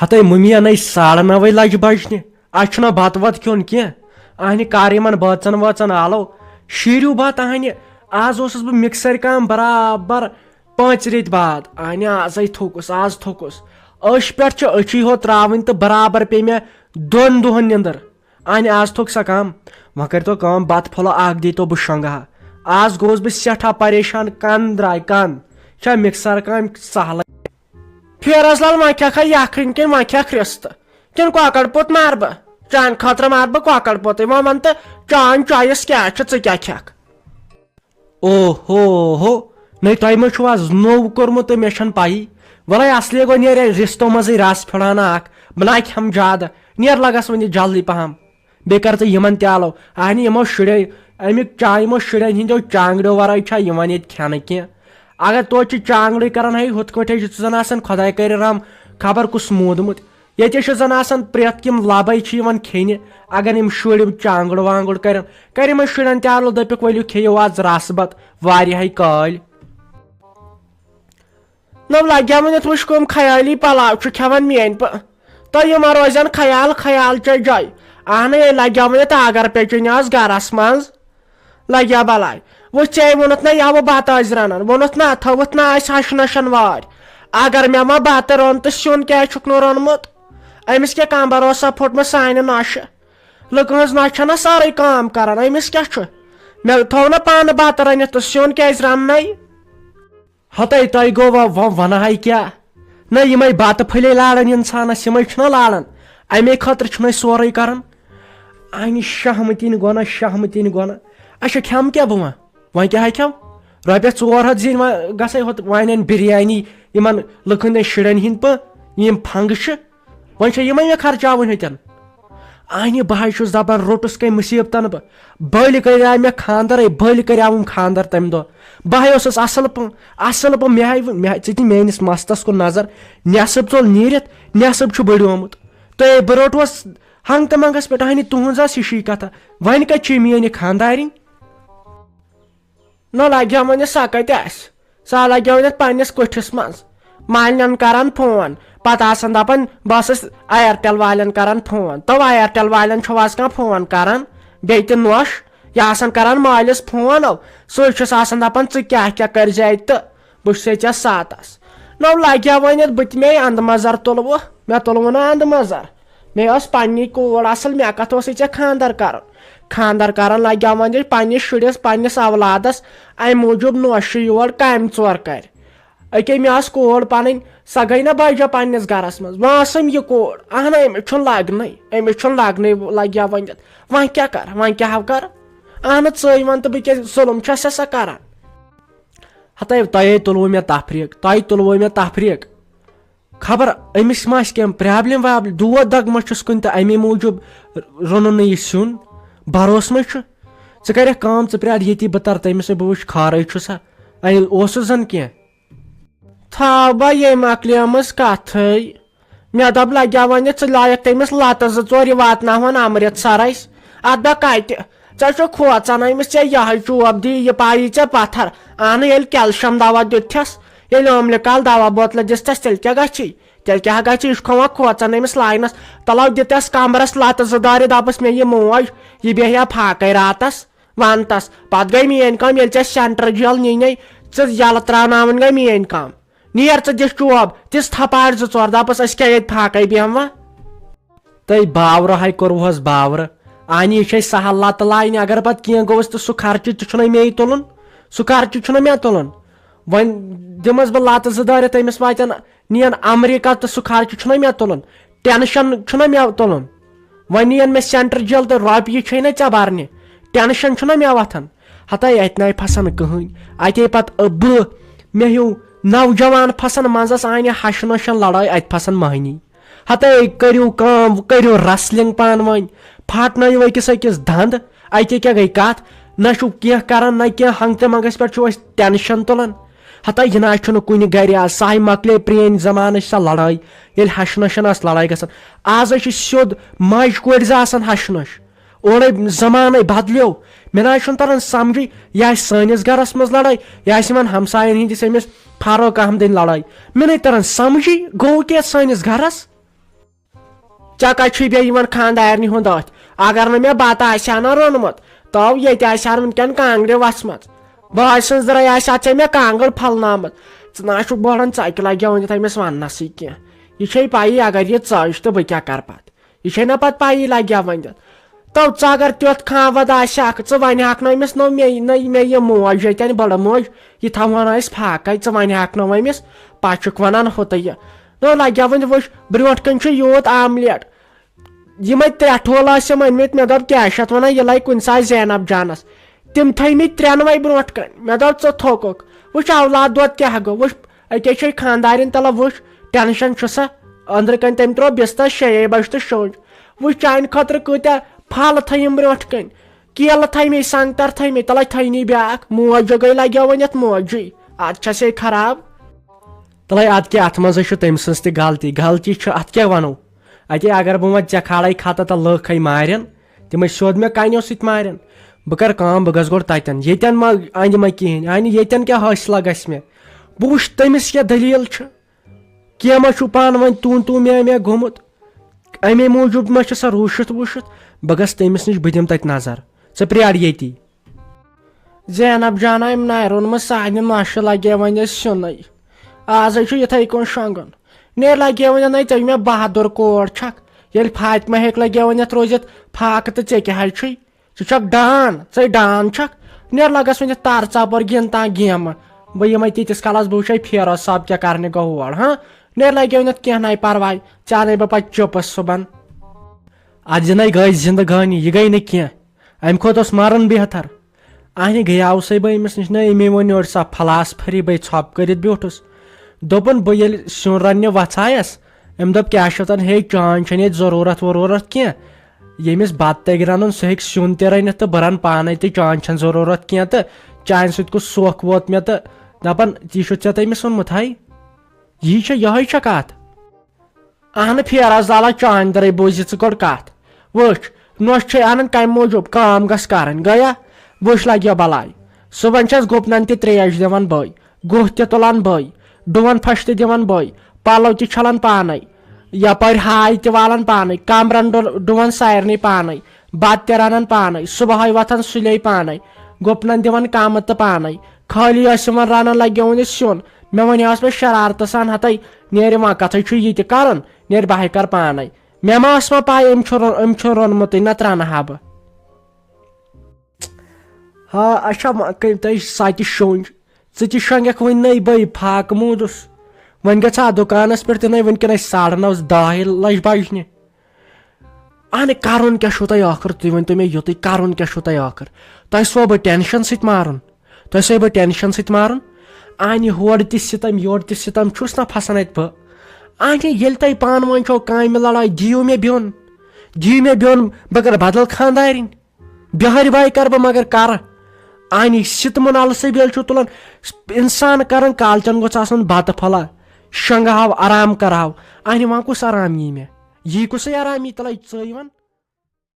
ہتھے mummy انے 9:30 لج بجنہِ اچھنا بت وت کھیون کی اہنہِ کر یمن بٲژن وٲژن آلو شیٖرِو بت اہنہِ آز اوسُس بہٕ مکسر کام برابر 5 رٮ۪تۍ بعد اہنہِ آزے تھوٚکُس آز تھوٚکُس أچھ پٮ۪ٹھ چھِ أچھی ہوت تراوٕنۍ تہٕ برابر پے مےٚ 2 دۄہن نِندٕر اہنہِ آز تھوٚک سا کام وۄنۍ کٔرۍتو کٲم بتہٕ پھوٚلہ اکھ دیٖتو بہٕ شۄنٛگہا آز گوٚوُس بہٕ سٮ۪ٹھاہ پریشان کن درٛاے کن چھا مکسر کامہِ سہلٕے پھیرس لال وۄنۍ کھٮ۪کھا یکھٕنۍ کِنہٕ وۄنۍ کھٮ۪کھ رِستہٕ کِنہٕ کۄکر پوٚت مار بہٕ چانہِ خٲطرٕ مار بہٕ کۄکر پوٚتُے وۄنۍ ون تہٕ چٲنۍ چویس کیٛاہ چھِ ژٕ کیٛاہ کھٮ۪کھ او ہو نٔے تۄہہِ ما چھُو آز نوٚو کوٚرمُت تہٕ مےٚ چھنہٕ پیی وَلے اصلی گوٚو نیرِ رِستو منٛزٕے رس پھِڑانہ اکھ بہٕ نہ کھٮ۪مہٕ زیادٕ نیر لگس وۄنۍ جلدی پہم بیٚیہِ کر ژٕ یِمن تہِ آلو اہنہِ یِمو شُرٮ۪و امیُک یِمو شُرٮ۪ن ہِنٛدیو چانگڑیو ورٲے چھا یِوان ییٚتہِ کھٮ۪نہٕ کینٛہہ اگر توتہِ چھِ چانگڑٕے کران ہے ہُتھ کٲٹھۍ چھُ زن آسان خۄداے کرِ رحم خبر کُس موٗدمُت ییٚتہِ چھُ زن آسان پرٛٮ۪تھ یِم لبے چھِ یِوان کھٮ۪نہِ اگر یِم شُرۍ چانگڑ وانگڑ کرن کر یِمن شُرٮ۪ن تہِ آلو دٔپِکھ ؤلِو کھیٚیِو آز رس بت واریاہے کٲلۍ نو لگیا ؤنِتھ وٕچھ کٕم خیٲلی پلاو چھُ کھٮ۪وان میٲنۍ تہٕ یِمن روزن خیال چے جاے اہنٕے ییٚلہِ لگیا ؤنِتھ اگر پیچِنۍ آز گرس منٛز لگیا بلاے وٕچھ ژےٚ ووٚنُتھ نہ یوٕ بتہٕ ٲسۍ رنان ووٚنُتھ نہ تھوُتھ نہ آسہِ ہش نشن وارِ اگر مےٚ ما بتہٕ روٚن تہٕ سیُن کیٛازِ چھُکھ نہٕ روٚنمُت أمِس کیٛاہ کمبر اوسا پھُٹمُت سانہِ نۄشہِ لُکہٕ ہٕنٛز نۄش چھنہ سٲرٕے کٲم کران أمِس کیٛاہ چھُ مےٚ تھوٚو نہ پانہٕ بتہٕ رٔنِتھ تہٕ سیُن کیٛازِ رننٕے ہتے تۄہہِ گوٚو ونہاے کیٛاہ نہ یِمے بتہٕ پھٔلے لاران انسانس یِمے چھِنہ لاران امے خٲطرٕ چھُنہ أسۍ سورُے کران انہِ شہمتِنۍ گۄنہ اچھا کھٮ۪مہٕ کیٛاہ بہٕ وۄنۍ کیٛاہ کھٮ۪م رۄپیس 400 زیٖنۍ وۄنۍ گژھے ہوٚت وۄنۍ انہِ بِریانی یِمن لُکہٕ ہٕنٛدٮ۪ن شُرٮ۪ن ہِنٛدۍ یِم فنٛگہٕ چھِ وۄنۍ چھا یِمے مےٚ خرچاوٕنۍ ہوٚتٮ۪ن اہنہِ بہٕ حظ چھُس دپان روٚٹُس کٔمۍ مُصیبتن بہٕ بٔلۍ کریاو مےٚ خانٛدر بٔلۍ کریاوُم خانٛدر تمہِ دۄہ بہٕ ہاے اوسُس اصل پٲٹھۍ مےٚ ژٕ دِ میٲنِس مستس کُن نظر نٮ۪صٕب ژوٚل نیٖرِتھ نٮ۪صٕب چھُ بٔڑیومُت تہٕ بہٕ روٚٹوس ہنٛگ تہٕ منٛگس پٮ۪ٹھ اہنہِ تُہنٛز ٲس ہِشی کتھا وۄنۍ کتہِ چھِ میٲنۍ یہِ خانٛدارِنۍ نہ لگیا ؤنِتھ سۄ کتہِ آسہِ سۄ لگیا ؤنِتھ پننِس کُٹھِس منٛز مالنٮ۪ن کران فون پتہٕ آسان دپان بہٕ ٲسٕس اَیرٹل والٮ۪ن کران فون تو اَیرٹل والٮ۪ن چھُو آز کانٛہہ فون کران بیٚیہِ تہِ نۄش یہِ آسان کران مٲلِس فون سُے چھُس آسان دپان ژٕ کیٛاہ کٔرزِ اَتہِ تہٕ بہٕ چھُسے ژےٚ ساتس نو لگیا ؤنِتھ بہٕ تہِ مے انٛدٕ مزر تُلوٕ مےٚ تُلوٕ نہٕ انٛدٕ مزر مےٚ ٲس پننی کوٗر اصل مےٚ کتھ اوسُے ژےٚ خانٛدر کران لگیا ؤنِتھ پننِس شُرِس پننِس اولادس امہِ موٗجوٗب نۄشہِ یور کامہِ ژور کرِ أکے مےٚ ٲس کوٗر پنٕنۍ سۄ گٔے نہ بجا پننِس گرس منٛز وۄنۍ ٲسٕم یہِ کوٗر اہن أمِس چھُنہٕ لگنٕے لگیا ؤنِتھ وۄنۍ کیٛاہ کر وۄنۍ کیٛاہ کر اہن ژٕے ون تہٕ بہٕ کیٛاہ ظُلُم چھسا سا کران ہتے تۄہے تُلوٕ مےٚ تفریٖق خبر أمِس ما آسہِ کینٛہہ پرابلِم دود دگ ما چھُس کُنہِ تہٕ امی موٗجوٗب روٚنُن نہٕ یہِ سیُن بروسہٕ ما چھُ ژٕ کریکھ کٲم ژٕ پرٛار ییٚتی بہٕ تر تٔمِس بہٕ وٕچھ خٲرٕے چھُسا اوسُس زن کینٛہہ تھاو با یے مۄکلیمٕژ کتھٕے مےٚ دوٚپ لگیا ؤنِتھ ژٕ لایکھ تٔمِس لتہٕ 2-4 یہِ واتناوہن امرتسر اسہِ اتھ دۄہ کتہِ ژےٚ چھُکھ کھوژان أمِس ژےٚ یہے چوب دی یہِ پایی ژےٚ پتھر اہنہٕ ییٚلہِ کیلشم دوا دِتتھس ییٚلہِ اوملِکال دوا بوتلہٕ دِژتھس تیٚلہِ کیٛاہ گژھی یہِ چھُ کھوان کھوژان أمِس لاینس تلو دِتس کمرس لتہٕ 2 دارِ دپس مےٚ یہِ موج یہِ بیہہِ ہا پھاکے راتس ون تس پتہٕ گٔے میٲنۍ کٲم ییٚلہِ ژےٚ سینٹر جیل نِنَے ژٕ یلہٕ تراوناوٕنۍ گٔے میٲنۍ کٲم نیر ژٕ دِس چوب دِس تھپارِ 2-4 دپس أسۍ کیٛاہ ییٚتہِ پھاکے بیہموا تہٕ باورٕ ہاے کوٚروہس باورٕ اہنہِ یہِ چھے سہل لتہٕ لاینہِ اگر پتہٕ کینٛہہ گوٚوُس تہٕ سُہ خرچہٕ تہِ چھُنہ مے تُلُن وۄنۍ دِمس بہٕ لتہٕ 2 دٲرِتھ أمِس واتن نِین امریکہ تہٕ سُہ خرچہٕ چھُنہ مےٚ تُلُن ٹینشن چھُنہ مےٚ تُلُن وۄنۍ نِین مےٚ سینٹر جیل تہٕ رۄپیہِ چھے نہ ژےٚ برنہِ ٹینشن چھُنہ مےٚ وتھان ہتاے اتہِ ناے پھسان کٕہٕنۍ اتے پتہٕ بہٕ مےٚ ہیوٗ نوجوان پھسان منٛزس انہِ ہشہِ نۄشن لڑٲے اتہِ پھسان مٔہنی ہتاے کٔرِو کٲم کٔرِو رسلِنگ پانہٕ ؤنۍ پھاٹنٲیِو أکِس دند اتہِ کیٛاہ گٔے کتھ نہ چھُو کینٛہہ کران نہ کینٛہہ ہنٛگ تہٕ منٛگس پٮ۪ٹھ چھُو أسۍ ٹینشن تُلان ہتاے یہِ نہ چھُنہٕ کُنہِ گرِ آز سۄے مۄکلے پرٛٲنۍ زمانٕچ سۄ لڑٲے ییٚلہِ ہشہِ نۄشن ٲس لڑٲے گژھان آز چھِ سیوٚد ماجہِ کورِ 2 آسان ہشہِ نۄش اورے زمانٕے بدلیو مےٚ نہ چھُنہٕ تران سمجھٕے یہِ آسہِ سٲنِس گرس منٛز لڑٲے یہِ آسہِ یِمن ہمساین ہِنٛدِس أمِس فاروق احمدٕنۍ لڑٲے مےٚ نَے تران سمجھٕے گوٚو کیٛاہ سٲنِس گرس ژےٚ کتہِ چھُے بیٚیہِ یِمن خانٛدارنہِ ہُنٛد أتھۍ اگر نہٕ مےٚ بتہٕ آسہِ ہا نا روٚنمُت تو ییٚتہِ آسہِ ہن وٕنکٮ۪ن کانٛگرِ وژھمژ بٲے سٕنٛز درٕے آسہِ ہا ژےٚ مےٚ کانٛگٕر پھلنٲمٕژ ژٕ نہ چھُکھ بوڑان ژکہِ لگہِ ؤنِتھ أمِس وننسٕے کینٛہہ یہِ چھے پایی اگر یہِ ژٔج تہٕ بہٕ کیٛاہ کرٕ پتہٕ یہِ چھے نہ پتہٕ پایی لگہِ ہا ؤنِتھ تو ژٕ اگر تیُتھ خانٛوَد آسہِ ژٕ ونہکھ نہٕ أمِس نہ مےٚ یہِ موج ییٚتٮ۪ن بٔڑٕ موج یہِ تھاوہون أسۍ فاقے ژٕ ونہکھ نہٕ أمِس پتہٕ چھُکھ ونان ہُہ تہٕ یہِ نہ لگہِ ہا ؤنِتھ وٕچھ برونٛٹھ کٔنۍ چھُ یوٗت آملیٹ یِمے 3 ٹھوٗل ٲسِم أنمٕتۍ مےٚ دوٚپ کیٛاہ چھِ اتھ ونان یہِ لگہِ کُنہِ ساتہٕ زینب جانس تِم تھٲیمٕتۍ 3 برونٛٹھ کٔنۍ مےٚ دوٚپ ژٕ تھوٚکُکھ وٕچھ اولاد دۄد کیٛاہ گوٚو وٕچھ أکے چھے خانٛدارٮ۪ن تلہٕ وٕچھ ٹینشن چھُ سا أنٛدرٕ کٔنۍ تٔمۍ ترٛوو بستر 6 بجہِ تہٕ شوٚنٛج وٕچھ چانہِ خٲطرٕ کۭتیاہ پھل تھٲیِم برونٛٹھ کٔنۍ کیلہٕ تھٲیمٕتۍ سنگتر تھٲیمٕتۍ تلے تھٲینی بیاکھ موج گٔے لگیو ؤنِتھ موجی اتھ چھسے خراب تلے ادٕ کیٛاہ اتھ منٛزے چھُ تٔمۍ سٕنٛز تہِ غلطی چھُ اتھ کیٛاہ ونو اتے اگر بہٕ وۄنۍ ژےٚ کھالے خطہٕ تہٕ لُکھ مارن تِم ٲسۍ سیوٚد مےٚ کنیو سۭتۍ مارن بہٕ کرٕ کٲم بہٕ گژھٕ گۄڈٕ تتٮ۪ن ییٚتٮ۪ن ما انہِ مےٚ کہیٖنۍ انہِ ییٚتٮ۪ن کیٛاہ حٲصلہ گژھِ مےٚ بہٕ وٕچھِ تٔمِس کیٛاہ دٔلیٖل چھِ کینٛہہ ما چھُ پانہٕ ؤنۍ تو مےٚ گوٚمُت امے موٗجوٗب ما چھِ سۄ روٗشِتھ ووٗشِتھ بہٕ گژھٕ تٔمِس نِش بہٕ دِمہٕ تتہِ نظر ژٕ پرٛار ییٚتی زینب جانا أمۍ نارِ روٚنمُت سانہِ نۄشہِ لگے وۄنۍ أسۍ سیُنٕے آزے چھُ یِتھٕے کٔنۍ شۄنٛگُن نیرِ لگے ؤنِتھ نَے ژےٚ مےٚ بہادُر کوٗر چھکھ ییٚلہِ فاطمہ ہیٚکہِ لگے ؤنِتھ روٗزِتھ فاقہٕ تہٕ ژےٚ کیٛاہ حظ چھُے ژٕ چھکھ ڈان ژے ڈان چھکھ نیرِ لگس ؤنِتھ تار ژاپور گِنٛدتان گیمہٕ بہٕ یِمے تیٖتِس کالس بہٕ وٕچھے فیروز صٲب کیٛاہ کرنہِ گوٚو اور ہاں نیرِ لگے ؤنِتھ کینٛہہ ناے پرواے ژےٚ انے بہٕ پتہٕ چُپس صُبحن اتھ زِنَے گٔے زندگٲنی یہِ گٔے نہٕ کینٛہہ امہِ کھۄتہٕ اوس مرُن بہتر اہنہِ گٔیاوسے بہٕ أمِس نِش نہ أمی ووٚن یورٕ سۄ پھلاس پھٔری بے ژھۄپ کٔرِتھ بیوٗٹھُس دوٚپُن بہٕ ییٚلہِ سیُن رننہِ وژھایس أمۍ دوٚپ کیٛاہ چھُ تن ہے چٲنۍ چھنہٕ ییٚتہِ ضروٗرت کینٛہہ ییٚمِس بتہٕ تگہِ رنُن سُہ ہیٚکہِ سیُن تہِ رٔنِتھ تہٕ بہٕ رنہٕ پانے تہٕ چٲنۍ چھنہٕ ضروٗرت کینٛہہ تہٕ چانہِ سۭتۍ کُس سۄکھ ووت مےٚ تہٕ دپان یہِ چھُتھ ژےٚ تٔمِس ووٚنمُت ہے یی چھےٚ یِہوے چھےٚ کتھ اہنہٕ فیروز لالا چانہِ درٕے بوٗزِ ژٕ گۄڈٕ کتھ وٕچھ نۄش چھے انان کمہِ موٗجوٗب کٲم گژھِ کرٕنۍ گٔیا وٕچھ لگیو بلاے صُبحن چھس گُپنن تہِ تریش دِوان بٔے گُہہ تہِ تُلان بٔے ڈوٗن پھش تہِ دِوان بٔے پلو تہِ چھلان پانے یپٲرۍ ہاے تہِ والان پانے کمرن ڈُوان سارنٕے پانے بتہٕ تہِ رنان پانے صبحٲے وتھان سُلے پانے گُپنن دِوان کامہٕ تہٕ پانے خٲلی ٲسۍ یِمن رنان لگیو ؤنِتھ سیُن مےٚ ونیوس پتہٕ شرارتہٕ سان ہتے نیرِ وۄنۍ کتھے چھُ یہِ تہِ کرُن نیرِ بہے کر پانے مےٚ ما ٲس وۄنۍ پاے أمۍ چھُ روٚنمُتٕے نتہٕ رنہٕ ہا بہٕ ہا اچھا تۄہہِ سۄ تہِ شوٚنٛج ژٕ تہِ شۄنٛگکھ وۄنۍ نٔے بٔے فاقہٕ موٗدُس وۄنۍ گژھا دُکانس پٮ۪ٹھ تہِ نٔے وٕنکیٚن ٲسۍ 9:30 10 بجنہِ اہنہِ کرُن کیٛاہ چھُو تۄہہِ ٲخٕر تُہۍ ؤنۍتو مےٚ یُتُے کرُن کیٛاہ چھُو تۄہہِ ٲخٕر تۄہہِ سو بہٕ ٹینشن سۭتۍ مارُن اہنہِ ہورٕ تہِ سِتم یورٕ تہِ سِتم چھُس نا پھسان اتہِ بہٕ اہنہِ ییٚلہِ تۄہہِ پانہٕ ؤنۍ چھو کامہِ لڑٲے دِیِو مےٚ بیوٚن بہٕ کرٕ بدل خانٛدارِنۍ بِہٲرۍ باے کرٕ بہٕ مگر کرٕ اہنہِ سِتمُن السہٕ بیٚیہِ چھُ تُلان انسان کران کالچن گوٚژھ آسُن بتہٕ پھولا شۄنٛگہو آرام کرہو اہنہِ وۄنۍ کُس آرام یی مےٚ یی کُسے آرام یی تلے ژٕ یِوان